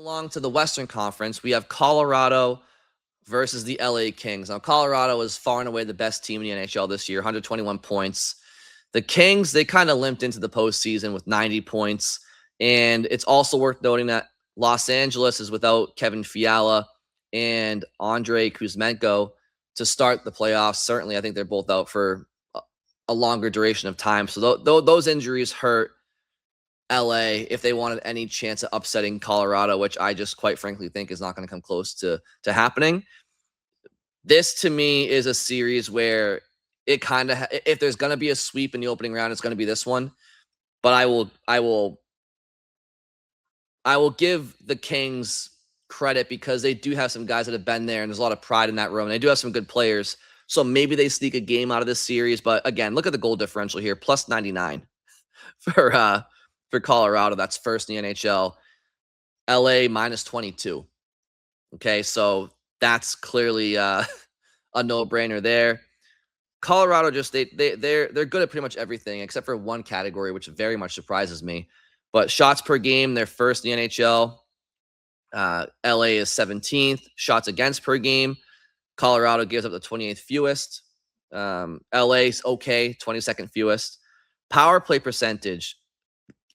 along to the Western Conference, we have Colorado versus the LA Kings. Now, Colorado is far and away the best team in the NHL this year, 121 points. The Kings, they kind of limped into the postseason with 90 points. And it's also worth noting that Los Angeles is without Kevin Fiala and Andrei Kuzmenko to start the playoffs. Certainly, I think they're both out for a longer duration of time. So those injuries hurt LA if they wanted any chance of upsetting Colorado, which I just quite frankly think is not going to come close to happening. This to me is a series where it kind of, if there's going to be a sweep in the opening round, it's going to be this one. But I will give the Kings credit because they do have some guys that have been there, and there's a lot of pride in that room. And they do have some good players, so maybe they sneak a game out of this series. But again, look at the goal differential here, plus 99 for Colorado. That's first in the NHL. LA minus 22. Okay, so that's clearly a no-brainer there. Colorado just they're good at pretty much everything except for one category, which very much surprises me. But shots per game, they're first in the NHL. LA is 17th. Shots against per game, Colorado gives up the 28th fewest. LA's okay, 22nd fewest. Power play percentage,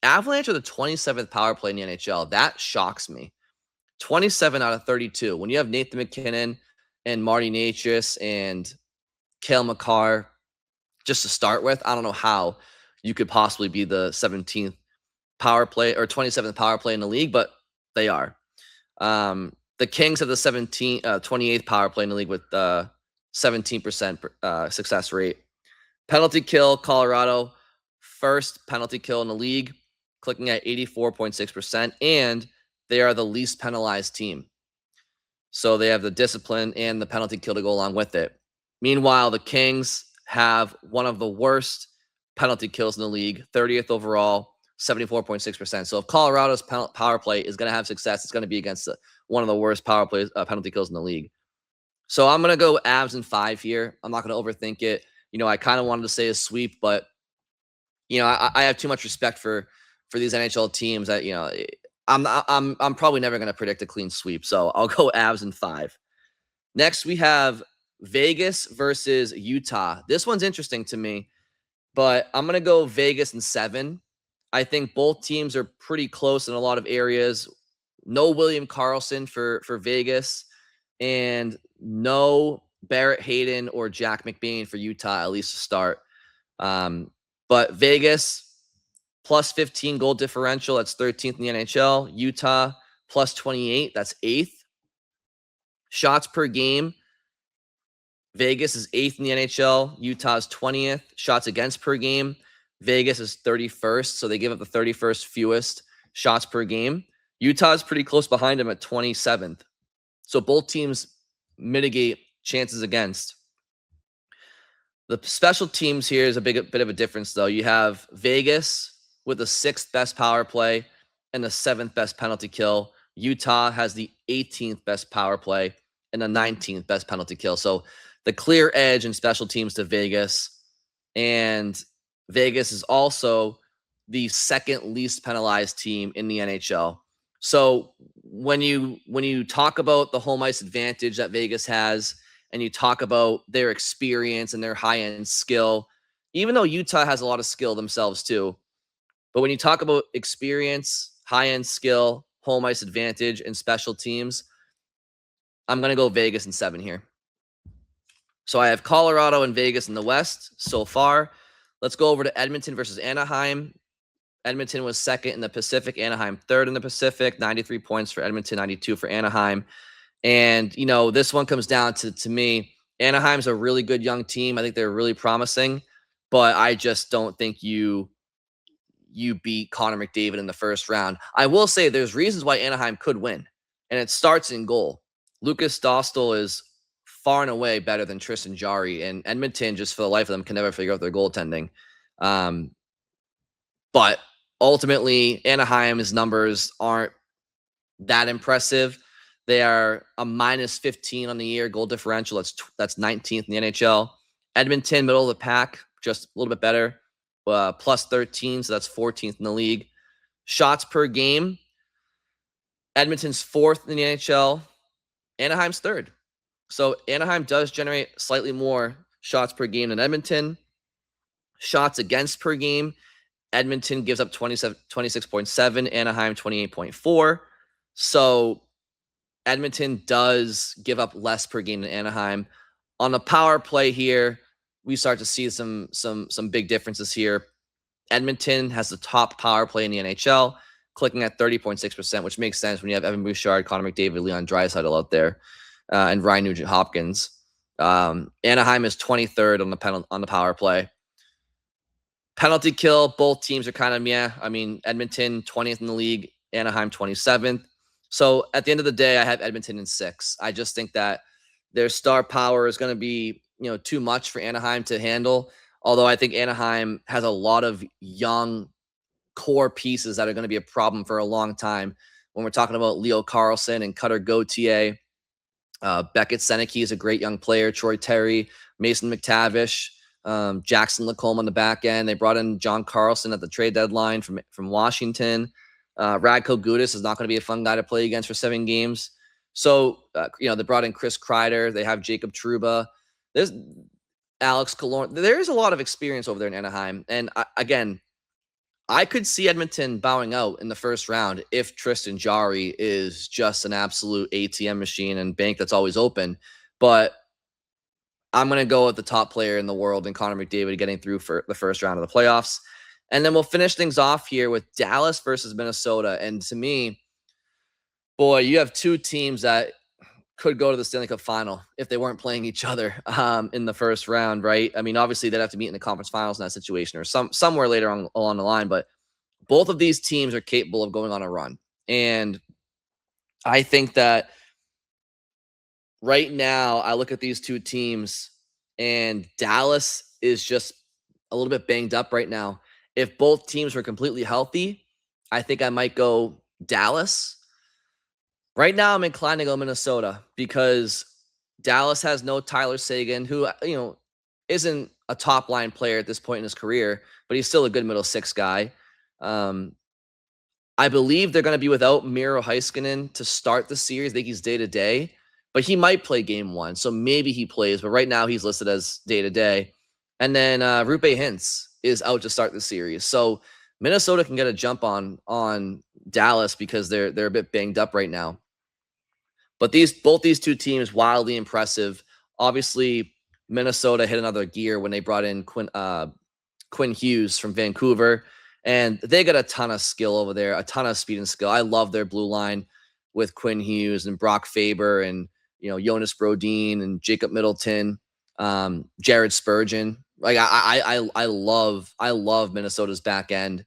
Avalanche are the 27th power play in the NHL. That shocks me. 27 out of 32. When you have Nathan McKinnon and Marty Necas and Cale Makar just to start with, I don't know how you could possibly be the 17th power play or 27th power play in the league, but they are. The Kings have the 28th power play in the league with 17% success rate. Penalty kill, Colorado, first penalty kill in the league, clicking at 84.6%, and they are the least penalized team. So they have the discipline and the penalty kill to go along with it. Meanwhile, the Kings have one of the worst penalty kills in the league, 30th overall, 74.6%. So if Colorado's power play is going to have success, it's going to be against one of the worst power play penalty kills in the league. So I'm going to go Avs in 5 here. I'm not going to overthink it. I kind of wanted to say a sweep, but I have too much respect for these NHL teams that I'm probably never going to predict a clean sweep. So I'll go Avs in 5. Next, we have Vegas versus Utah. This one's interesting to me, but I'm going to go Vegas in 7. I think both teams are pretty close in a lot of areas. No William Karlsson for Vegas, and no Barrett Hayden or Jack McBain for Utah, at least to start. But Vegas, plus 15 goal differential, that's 13th in the NHL. Utah, plus 28, that's 8th. Shots per game, Vegas is 8th in the NHL. Utah is 20th. Shots against per game, Vegas is 31st, so they give up the 31st fewest shots per game. Utah is pretty close behind them at 27th. So both teams mitigate chances against. The special teams here is a bit of a difference, though. You have Vegas with the 6th best power play and the 7th best penalty kill. Utah has the 18th best power play and the 19th best penalty kill. So the clear edge in special teams to Vegas. And Vegas is also the second least penalized team in the NHL. So when you talk about the home ice advantage that Vegas has, and you talk about their experience and their high-end skill, even though Utah has a lot of skill themselves too, but when you talk about experience, high-end skill, home ice advantage, and special teams, I'm going to go Vegas in 7 here. So I have Colorado and Vegas in the West so far. Let's go over to Edmonton versus Anaheim. Edmonton was 2nd in the Pacific, Anaheim 3rd in the Pacific, 93 points for Edmonton, 92 for Anaheim. And, this one comes down to me, Anaheim's a really good young team. I think they're really promising, but I just don't think you beat Connor McDavid in the first round. I will say there's reasons why Anaheim could win, and it starts in goal. Lucas Dostal is far and away better than Tristan Jarry, and Edmonton, just for the life of them, can never figure out their goaltending. But ultimately, Anaheim's numbers aren't that impressive. They are a minus 15 on the year goal differential. That's 19th in the NHL. Edmonton, middle of the pack, just a little bit better, plus 13, so that's 14th in the league. Shots per game, Edmonton's fourth in the NHL. Anaheim's third. So Anaheim does generate slightly more shots per game than Edmonton. Shots against per game, Edmonton gives up 26.7, Anaheim 28.4. So Edmonton does give up less per game than Anaheim. On the power play here, we start to see some big differences here. Edmonton has the top power play in the NHL, clicking at 30.6%, which makes sense when you have Evan Bouchard, Connor McDavid, Leon Draisaitl out there, and Ryan Nugent-Hopkins. Anaheim is 23rd on the power play. Penalty kill, both teams are kind of I mean, Edmonton 20th in the league, Anaheim 27th. So at the end of the day, I have Edmonton in 6. I just think that their star power is going to be, too much for Anaheim to handle. Although I think Anaheim has a lot of young core pieces that are going to be a problem for a long time. When we're talking about Leo Carlson and Cutter Gauthier, Beckett Seneke is a great young player. Troy Terry, Mason McTavish, Jackson Lacombe on the back end. They brought in John Carlson at the trade deadline from Washington. Radko Gudas is not going to be a fun guy to play against for 7 games. So, they brought in Chris Kreider. They have Jacob Trouba. There's Alex Killorn. There's a lot of experience over there in Anaheim. And I could see Edmonton bowing out in the first round if Tristan Jarry is just an absolute ATM machine and bank that's always open. But I'm going to go with the top player in the world and Connor McDavid getting through for the first round of the playoffs. And then we'll finish things off here with Dallas versus Minnesota. And to me, boy, you have two teams that could go to the Stanley Cup final if they weren't playing each other in the first round, right? I mean, obviously they'd have to meet in the conference finals in that situation or somewhere later on along the line, but both of these teams are capable of going on a run. And I think that right now I look at these two teams and Dallas is just a little bit banged up right now. If both teams were completely healthy, I think I might go Dallas. Right now, I'm inclined to go Minnesota because Dallas has no Tyler Seguin, who, isn't a top line player at this point in his career, but he's still a good middle 6 guy. I believe they're going to be without Miro Heiskanen to start the series. I think he's day to day, but he might play game 1. So maybe he plays, but right now he's listed as day to day. And then Roope Hintz is out to start the series. So Minnesota can get a jump on Dallas because they're a bit banged up right now. But both these two teams, wildly impressive. Obviously, Minnesota hit another gear when they brought in Quinn Hughes from Vancouver, and they got a ton of skill over there, a ton of speed and skill. I love their blue line with Quinn Hughes and Brock Faber and Jonas Brodin and Jacob Middleton, Jared Spurgeon. Like I love Minnesota's back end,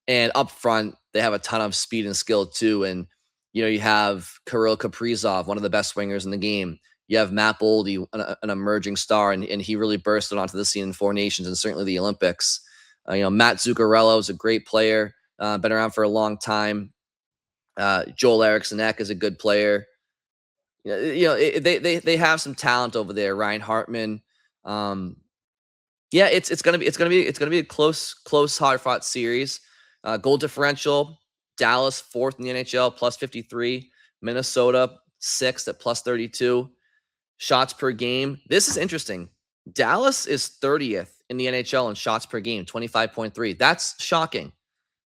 and up front they have a ton of speed and skill too. And you have Kirill Kaprizov, one of the best swingers in the game. You have Matt Boldy, an emerging star, and he really bursted onto the scene in 4 Nations and certainly the Olympics. Matt Zuccarello is a great player, been around for a long time. Joel Eriksson-Ek is a good player. They have some talent over there. Ryan Hartman. It's gonna be a close, hard-fought series. Goal differential. Dallas 4th in the NHL, plus 53. Minnesota 6th at plus 32. Shots per game. This is interesting. Dallas is 30th in the NHL in shots per game, 25.3. That's shocking.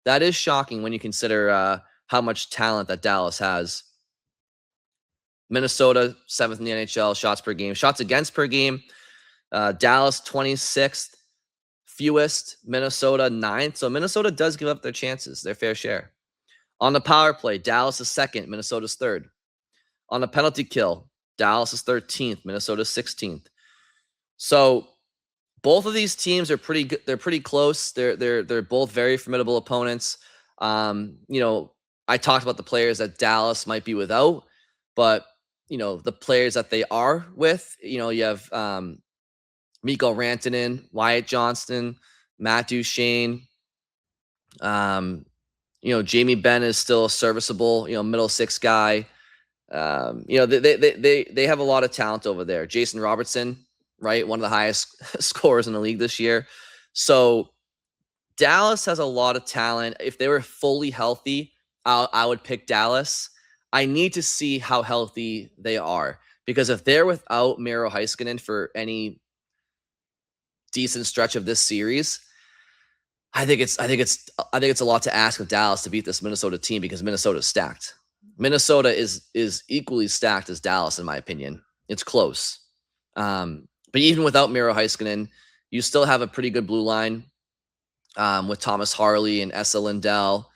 That is shocking when you consider how much talent that Dallas has. Minnesota 7th in the NHL, shots per game. Shots against per game. Dallas 26th, fewest. Minnesota 9th. So Minnesota does give up their chances, their fair share. On the power play, Dallas is 2nd, Minnesota's 3rd. On the penalty kill, Dallas is 13th, Minnesota 16th. So both of these teams are pretty good. They're pretty close. They're both very formidable opponents. I talked about the players that Dallas might be without, but the players that they are with, you have Mikko Rantanen, Wyatt Johnston, Matt Duchene. Jamie Benn is still a serviceable, middle 6 guy. They have a lot of talent over there. Jason Robertson, right? One of the highest scorers in the league this year. So Dallas has a lot of talent. If they were fully healthy, I would pick Dallas. I need to see how healthy they are, because if they're without Miro Heiskanen for any decent stretch of this series, I think it's a lot to ask of Dallas to beat this Minnesota team, because Minnesota's stacked. Minnesota is equally stacked as Dallas, in my opinion. It's close. But even without Miro Heiskanen, you still have a pretty good blue line with Thomas Harley and Esa Lindell,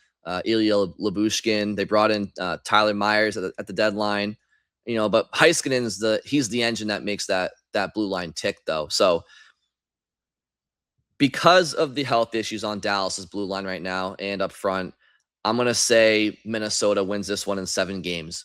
Ilya Labushkin. They brought in Tyler Myers at the deadline, but Heiskanen's he's the engine that makes that blue line tick, though. So because of the health issues on Dallas's blue line right now and up front, I'm going to say Minnesota wins this one in 7 games.